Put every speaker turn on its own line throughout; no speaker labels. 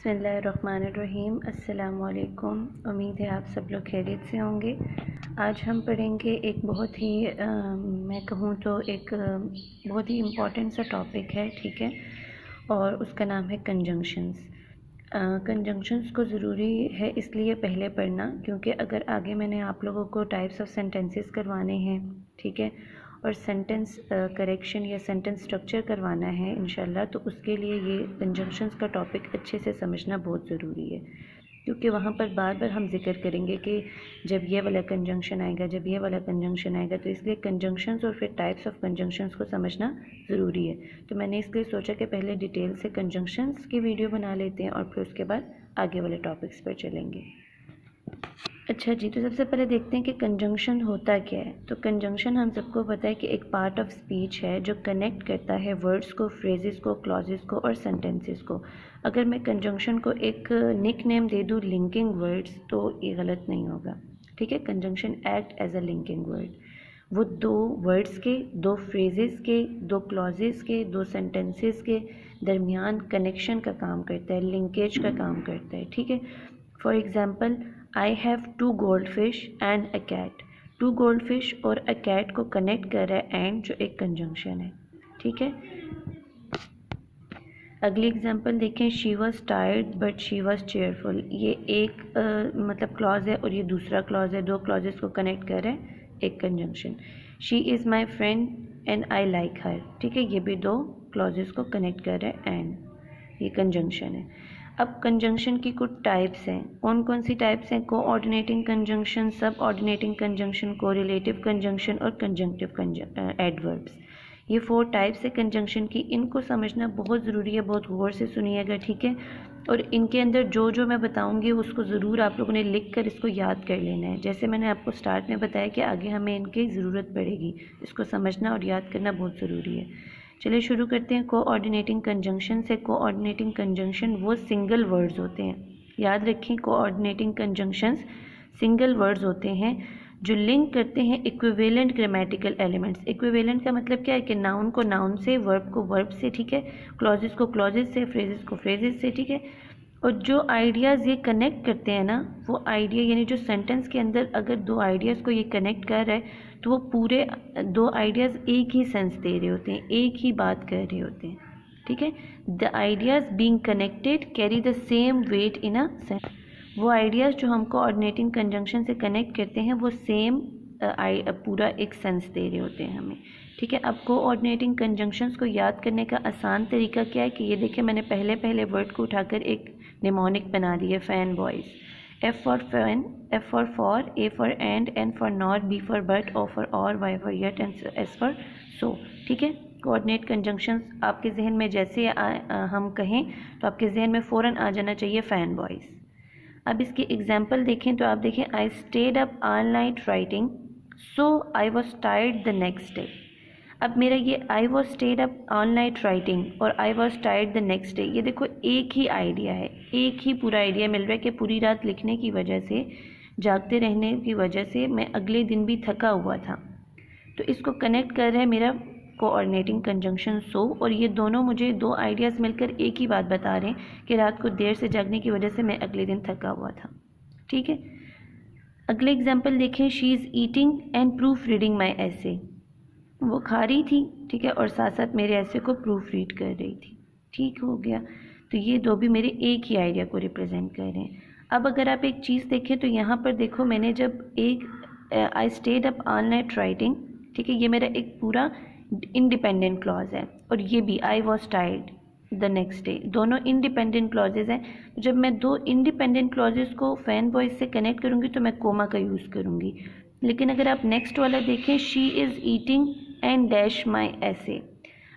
बिस्मिल्लाहिर्रहमानिर्रहीम। अस्सलामुअलैकुम। उम्मीद है आप सब लोग खैरियत से होंगे। आज हम पढ़ेंगे एक बहुत ही मैं कहूँ तो एक बहुत ही इम्पॉर्टेंट सा टॉपिक है, ठीक है, और उसका नाम है कंजंक्शंस। कंजंक्शंस को ज़रूरी है इसलिए पहले पढ़ना क्योंकि अगर आगे मैंने आप लोगों को टाइप्स ऑफ सेंटेंसेस करवाने हैं, ठीक है, और सेंटेंस करेक्शन या सेंटेंस स्ट्रक्चर करवाना है इंशाल्लाह, तो उसके लिए ये कंजंक्शंस का टॉपिक अच्छे से समझना बहुत ज़रूरी है क्योंकि वहाँ पर बार बार हम जिक्र करेंगे कि जब ये वाला कंजंक्शन आएगा, जब ये वाला कंजंक्शन आएगा, तो इसलिए कंजंक्शंस और फिर टाइप्स ऑफ कंजंक्शंस को समझना ज़रूरी है। तो मैंने इसलिए सोचा कि पहले डिटेल से कंजंक्शंस की वीडियो बना लेते हैं और फिर उसके बाद आगे वाले टॉपिक्स पर चलेंगे। अच्छा जी, तो सबसे पहले देखते हैं कि कंजंक्शन होता क्या है। तो कंजंक्शन हम सबको पता है कि एक पार्ट ऑफ स्पीच है जो कनेक्ट करता है वर्ड्स को, फ्रेजेस को, क्लॉजेस को और सेंटेंसेस को। अगर मैं कंजंक्शन को एक निक नेम दे दूँ लिंकिंग वर्ड्स, तो ये गलत नहीं होगा, ठीक है। Conjunction act as a linking word. वो दो वर्ड्स के, दो फ्रेजेस के, दो क्लॉजेस के, दो सेंटेंसेस के दरमियान कनेक्शन का काम करता है, लिंकेज का काम करता है, ठीक है। For example, I have 2 goldfish and a cat. 2 goldfish और अ कैट को कनेक्ट कर रहा है एंड, जो एक कंजंक्शन है, ठीक है। अगली एग्जांपल देखें, she was tired but she was cheerful. ये एक मतलब क्लॉज है और ये दूसरा क्लॉज है, दो क्लॉजेस को कनेक्ट कर रहे हैं, एक conjunction. She is my friend and I like her, ठीक है, ये भी दो क्लॉजेस को कनेक्ट कर रहे हैं एंड, ये कंजंक्शन है। अब कंजंक्शन की कुछ टाइप्स हैं। कौन कौन सी टाइप्स हैं? कोऑर्डिनेटिंग कंजंक्शन, सब ऑर्डिनेटिंग कंजंक्शन, कोरिलेटिव कंजंक्शन और कंजंक्टिव एडवर्ब्स। ये 4 टाइप्स है कंजंक्शन की। इनको समझना बहुत ज़रूरी है, बहुत गौर से सुनिएगा, ठीक है। और इनके अंदर जो जो मैं बताऊंगी उसको ज़रूर आप लोगों ने लिख कर इसको याद कर लेना है। जैसे मैंने आपको स्टार्ट में बताया कि आगे हमें इनकी ज़रूरत पड़ेगी, इसको समझना और याद करना बहुत ज़रूरी है। चलिए शुरू करते हैं। कोऑर्डिनेटिंग कंजंक्शन से। कोऑर्डिनेटिंग कंजंक्शन वो सिंगल वर्ड्स होते हैं, याद रखें, कोऑर्डिनेटिंग कंजंक्शंस सिंगल वर्ड्स होते हैं जो लिंक करते हैं इक्विवेलेंट ग्रामेटिकल एलिमेंट्स। इक्विवेलेंट का मतलब क्या है कि नाउन को नाउन से, वर्ब को वर्ब से, ठीक है, क्लॉजेस को क्लॉजेस से, फ्रेजेस को फ्रेजेस से, ठीक है। और जो आइडियाज़ ये कनेक्ट करते हैं ना, वो आइडिया यानी जो सेंटेंस के अंदर अगर दो आइडियाज़ को ये कनेक्ट कर रहा है तो वो पूरे दो आइडियाज़ एक ही सेंस दे रहे होते हैं, एक ही बात कर रहे होते हैं, ठीक है। The ideas being connected carry the same weight in a sense. वो आइडियाज़ जो हम कोऑर्डिनेटिंग कंजंक्शन से कनेक्ट करते हैं वो सेम पूरा एक सेंस दे रहे होते हैं हमें, ठीक है। अब कोऑर्डिनेटिंग कंजंक्शंस को याद करने का आसान तरीका क्या है कि ये देखिए, मैंने पहले वर्ड को उठाकर एक निमोनिक बना दिया, fan boys. F for fan, F for, A for and, N for not, B for but, O for or, Y for yet and S for so, ठीक है। कोऑर्डिनेट कंजंक्शंस आपके जहन में जैसे हम कहें तो आपके जहन में फ़ौरन आ जाना चाहिए फैन बॉयज़। अब इसकी एग्जांपल देखें तो आप देखें, I stayed up all night writing so I was tired the next day. अब मेरा ये I was stayed up all night writing और I was tired the next day, ये देखो एक ही आइडिया है, एक ही पूरा आइडिया मिल रहा है कि पूरी रात लिखने की वजह से, जागते रहने की वजह से मैं अगले दिन भी थका हुआ था। तो इसको कनेक्ट कर रहा है मेरा कोऑर्डिनेटिंग कंजंक्शन सो, और ये दोनों मुझे दो आइडियाज़ मिलकर एक ही बात बता रहे हैं कि रात को देर से जागने की वजह से मैं अगले दिन थका हुआ था, ठीक है। अगले एग्जाम्पल देखें, she is eating and proof reading my ऐसे। वो खा रही थी, ठीक है, और साथ साथ मेरे ऐसे को प्रूफ रीड कर रही थी, ठीक हो गया। तो ये दो भी मेरे एक ही आइडिया को रिप्रेजेंट कर रहे हैं। अब अगर आप एक चीज़ देखें तो यहाँ पर देखो, मैंने जब एक आई stayed up all night writing, ठीक है, ये मेरा एक पूरा इंडिपेंडेंट क्लॉज है, और ये भी आई was tired the next day, दोनों इंडिपेंडेंट क्लॉजेज हैं। तो जब मैं दो इंडिपेंडेंट क्लॉजेज को फैन बॉयज से कनेक्ट करूँगी तो मैं कोमा का यूज़ करूँगी। लेकिन अगर आप नेक्स्ट वाला देखें, she is eating and dash माई ऐसे।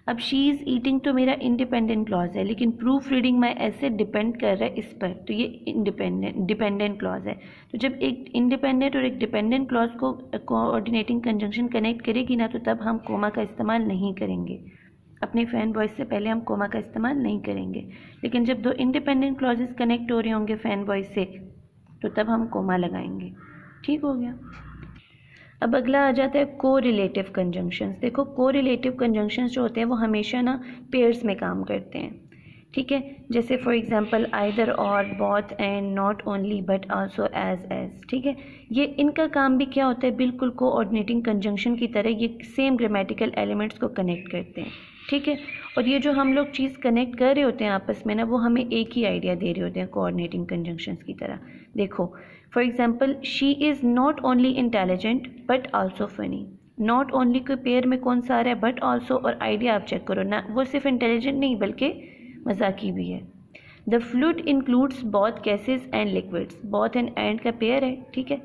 अब शी इज़ ईटिंग तो मेरा इंडिपेंडेंट क्लॉज है, लेकिन प्रूफ रीडिंग माई ऐसे डिपेंड कर रहा है इस पर, तो ये डिपेंडेंट क्लॉज है। तो जब एक इंडिपेंडेंट और एक डिपेंडेंट क्लॉज को कोऑर्डिनेटिंग कंजंक्शन कनेक्ट करेगी ना, तो तब हम कोमा का इस्तेमाल नहीं करेंगे। अपने फैन वॉइस से पहले हम कोमा का इस्तेमाल नहीं करेंगे। लेकिन जब दो इंडिपेंडेंट क्लॉजेस कनेक्ट हो रहे होंगे फैन वॉइस से, तो तब हम कोमा लगाएंगे, ठीक हो गया। अब अगला आ जाता है कोरिलेटिव कंजंक्शंस। देखो, कोरिलेटिव कंजंक्शंस जो होते हैं वो हमेशा ना पेयर्स में काम करते हैं, ठीक है, जैसे for example either or, both and, not only but also, as. ठीक है, ये इनका काम भी क्या होता है, बिल्कुल कोऑर्डिनेटिंग कंजंक्शन की तरह ये सेम ग्रामेटिकल एलिमेंट्स को कनेक्ट करते हैं। ठीक है, और ये जो हम लोग चीज़ कनेक्ट कर रहे होते हैं आपस में ना, वो हमें एक ही आइडिया दे रहे होते हैं कोऑर्डिनेटिंग कंजंक्शंस की तरह। देखो for example, she is not only intelligent but also funny. Not only के पेयर में कौन सा आ रहा है, बट आल्सो, और आइडिया आप चेक करो ना, वो सिर्फ इंटेलिजेंट नहीं बल्कि मजाकी भी है। The fluid includes both gases and liquids, both and का पेयर है। ठीक है,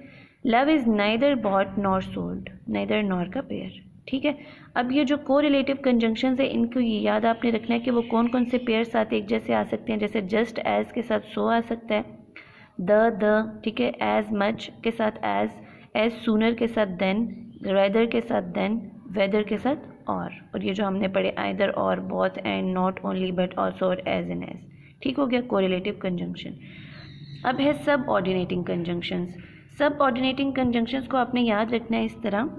love is neither bought nor sold, neither nor का पेयर। ठीक है, अब ये जो को रिलेटिव कंजंक्शंस है, इनको ये याद आपने रखना है कि वो कौन कौन से पेयर साथ एक जैसे आ सकते हैं। जैसे जस्ट एज के साथ सो आ सकता है, द, ठीक है, एज मच के साथ एज सूनर के साथ देन, रेदर के साथ देन, वेदर के साथ और ये जो हमने पढ़े either or, both and, not only but also और एज एंड एज। ठीक हो गया कोरिलेटिव कंजंक्शन। अब है सब ऑर्डिनेटिंग कंजंक्शंस। सब ऑर्डिनेटिंग कंजंक्शंस को आपने याद रखना है इस तरह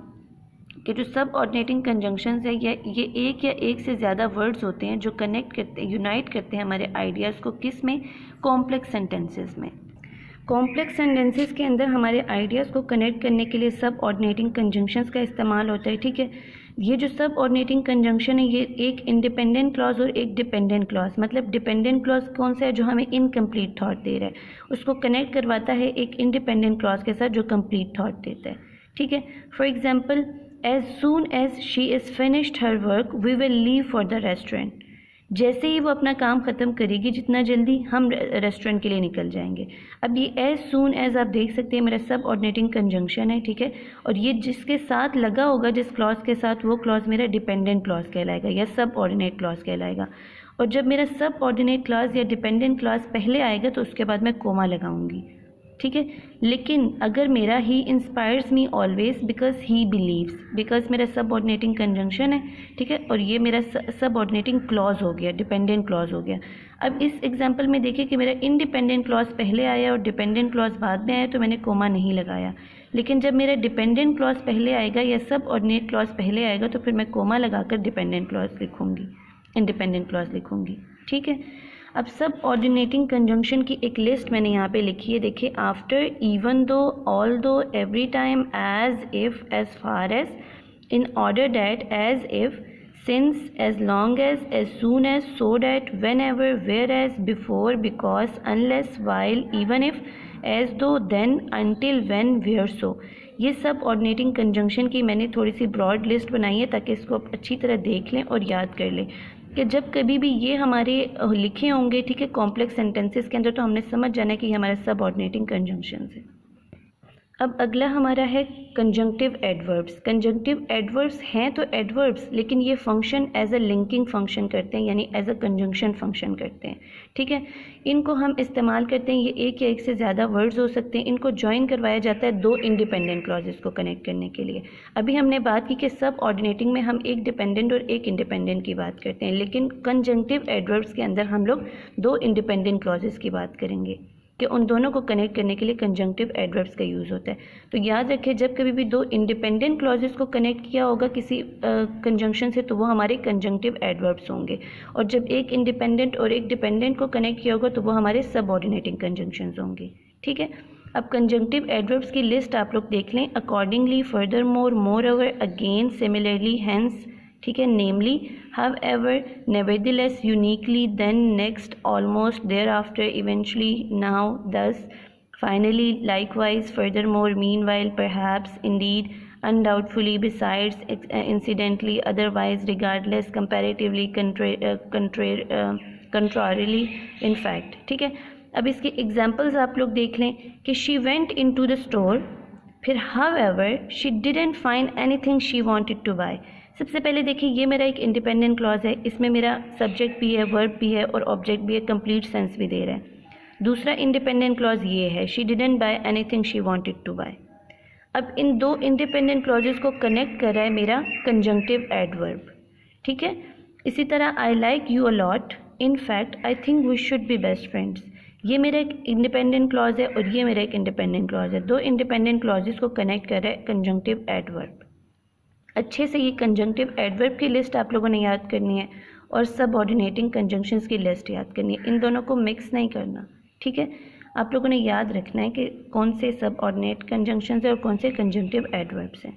कि जो सब ऑर्डिनेटिंग कंजंक्शंस है ये एक या एक से ज़्यादा वर्ड्स होते हैं जो कनेक्ट करते, यूनाइट करते हैं हमारे आइडियाज़ को, किस में, कॉम्प्लेक्स सेंटेंसेस में। कॉम्प्लेक्स सेंटेंसेस के अंदर हमारे आइडियाज़ को कनेक्ट करने के लिए सब ऑर्डिनेटिंग कंजंक्शंस का इस्तेमाल होता है। ठीक है, ये जो सब ऑर्डिनेटिंग कंजंक्शन है, ये एक इंडिपेंडेंट क्लॉज और एक डिपेंडेंट क्लॉज, मतलब डिपेंडेंट क्लॉज कौन सा है, जो हमें इनकम्प्लीट थॉट दे रहा है, उसको कनेक्ट करवाता है एक इंडिपेंडेंट क्लॉज के साथ जो कंप्लीट थॉट देता है। ठीक है, for example, as soon as she is finished her work we will leave for the restaurant. जैसे ही वो अपना काम ख़त्म करेगी, जितना जल्दी हम रेस्टोरेंट के लिए निकल जाएंगे। अब ये एज सून एज आप देख सकते हैं मेरा सब ऑर्डिनेटिंग कंजंक्शन है। ठीक है, और ये जिसके साथ लगा होगा, जिस क्लॉज के साथ, वो क्लॉज मेरा डिपेंडेंट क्लॉज कहलाएगा या सब ऑर्डिनेट क्लॉज कहलाएगा। और जब मेरा सब ऑर्डिनेट क्लॉज या डिपेंडेंट क्लॉज पहले आएगा तो उसके बाद मैं कोमा लगाऊंगी। ठीक है, लेकिन अगर मेरा he inspires me always because he believes, because मेरा सब ऑर्डिनेटिंग कंजंक्शन है। ठीक है, और ये मेरा सब ऑर्डिनेटिंग क्लॉज हो गया, डिपेंडेंट क्लॉज हो गया। अब इस एग्जांपल में देखिए कि मेरा इंडिपेंडेंट क्लॉज पहले आया और डिपेंडेंट क्लॉज बाद में आया, तो मैंने कोमा नहीं लगाया। लेकिन जब मेरा डिपेंडेंट क्लॉज पहले आएगा या सब ऑर्डिनेट क्लॉज पहले आएगा, तो फिर मैं कोमा लगाकर डिपेंडेंट क्लॉज लिखूंगी, इंडिपेंडेंट क्लॉज लिखूंगी। ठीक है, अब सब ऑर्डिनेटिंग कंजंक्शन की एक लिस्ट मैंने यहाँ पे लिखी है, देखिए, after, even though, although, every time, as, if, as far as, in order that, as if, since, as long as soon as, so that, whenever, whereas, before, because, unless, while, even if, as though, then, until, when, where, so. ये सब ऑर्डिनेटिंग conjunction की मैंने थोड़ी सी broad list बनाई है ताकि इसको आप अच्छी तरह देख लें और याद कर लें कि जब कभी भी ये हमारे लिखे होंगे, ठीक है, कॉम्प्लेक्स सेंटेंसेस के अंदर, तो हमने समझ जाना है कि ये हमारा सब ऑर्डिनेटिंग कंजंक्शंस है। अब अगला हमारा है कंजंक्टिव एडवर्ब्स। कंजंक्टिव एडवर्ब्स हैं तो एडवर्ब्स, लेकिन ये function as a linking function करते हैं, यानी एज अ कंजंक्शन फंक्शन करते हैं। ठीक है, इनको हम इस्तेमाल करते हैं, ये एक या एक से ज़्यादा वर्ड्स हो सकते हैं, इनको ज्वाइन करवाया जाता है दो इंडिपेंडेंट क्लॉजेस को कनेक्ट करने के लिए। अभी हमने बात की कि सब ऑर्डिनेटिंग में हम एक डिपेंडेंट और एक इंडिपेंडेंट की बात करते हैं, लेकिन कंजंक्टिव एडवर्ब्स के अंदर हम लोग दो इंडिपेंडेंट क्लॉजेस की बात करेंगे कि उन दोनों को कनेक्ट करने के लिए कंजंक्टिव एडवर्ब्स का यूज़ होता है। तो याद रखें, जब कभी भी दो इंडिपेंडेंट क्लॉजेस को कनेक्ट किया होगा किसी कंजंक्शन से, तो वो हमारे कंजंक्टिव एडवर्ब्स होंगे, और जब एक इंडिपेंडेंट और एक डिपेंडेंट को कनेक्ट किया होगा तो वो हमारे सब ऑर्डिनेटिंग कंजंक्शंस होंगे। ठीक है, अब कंजंक्टिव एडवर्ब्स की लिस्ट आप लोग देख लें, accordingly, further more, more over, again, similarly, hence, ठीक है, नेमली, however, nevertheless, uniquely, then, next, almost, thereafter, eventually, now, thus, finally, likewise, furthermore, meanwhile, perhaps, indeed, undoubtedly, besides, incidentally, otherwise, regardless, comparatively, contrarily, in fact। ठीक है, अब इसके examples आप लोग देख लें कि she went into the store, फिर however, she didn't find anything she wanted to buy। सबसे पहले देखिए, ये मेरा एक इंडिपेंडेंट क्लॉज है, इसमें मेरा सब्जेक्ट भी है, वर्ब भी है और ऑब्जेक्ट भी है, कंप्लीट सेंस भी दे रहा है। दूसरा इंडिपेंडेंट क्लॉज ये है, she didn't buy anything she wanted to buy. अब इन दो इंडिपेंडेंट क्लॉजेस को कनेक्ट कर रहा है मेरा कंजंक्टिव एडवर्ब। ठीक है, इसी तरह, I like you a lot, in fact I think we should be best friends. ये मेरा एक इंडिपेंडेंट क्लॉज है और ये मेरा एक इंडिपेंडेंट क्लॉज है, दो इंडिपेंडेंट क्लॉजेस को कनेक्ट कर रहा है कंजंक्टिव एडवर्ब। अच्छे से ये कंजंक्टिव एडवर्ब की लिस्ट आप लोगों ने याद करनी है और सबऑर्डिनेटिंग कंजंक्शंस की लिस्ट याद करनी है। इन दोनों को मिक्स नहीं करना, ठीक है। आप लोगों ने याद रखना है कि कौन से सबऑर्डिनेट कंजंक्शंस है और कौन से कंजंक्टिव एडवर्ब्स हैं।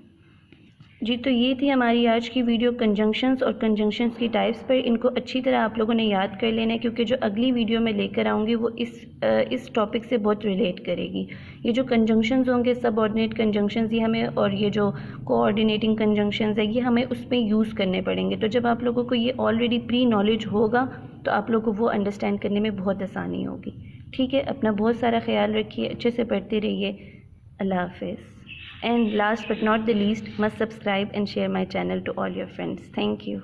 जी, तो ये थी हमारी आज की वीडियो कंजंक्शंस और कंजंक्शंस की टाइप्स पर। इनको अच्छी तरह आप लोगों ने याद कर लेना है, क्योंकि जो अगली वीडियो में लेकर आऊँगी वो इस टॉपिक से बहुत रिलेट करेगी। ये जो कंजंक्शंस होंगे, सबऑर्डिनेट कंजंक्शंस, ये हमें, और ये जो कोऑर्डिनेटिंग कंजंक्शंस है, ये हमें उसमें यूज़ करने पड़ेंगे। तो जब आप लोगों को ये ऑलरेडी प्री नॉलेज होगा तो आप लोगों को वो अंडरस्टैंड करने में बहुत आसानी होगी, ठीक है। अपना बहुत सारा ख्याल रखिए, अच्छे से पढ़ते रहिए। अल्लाह हाफिज़। And last but not the least, must subscribe and share my channel to all your friends. Thank you.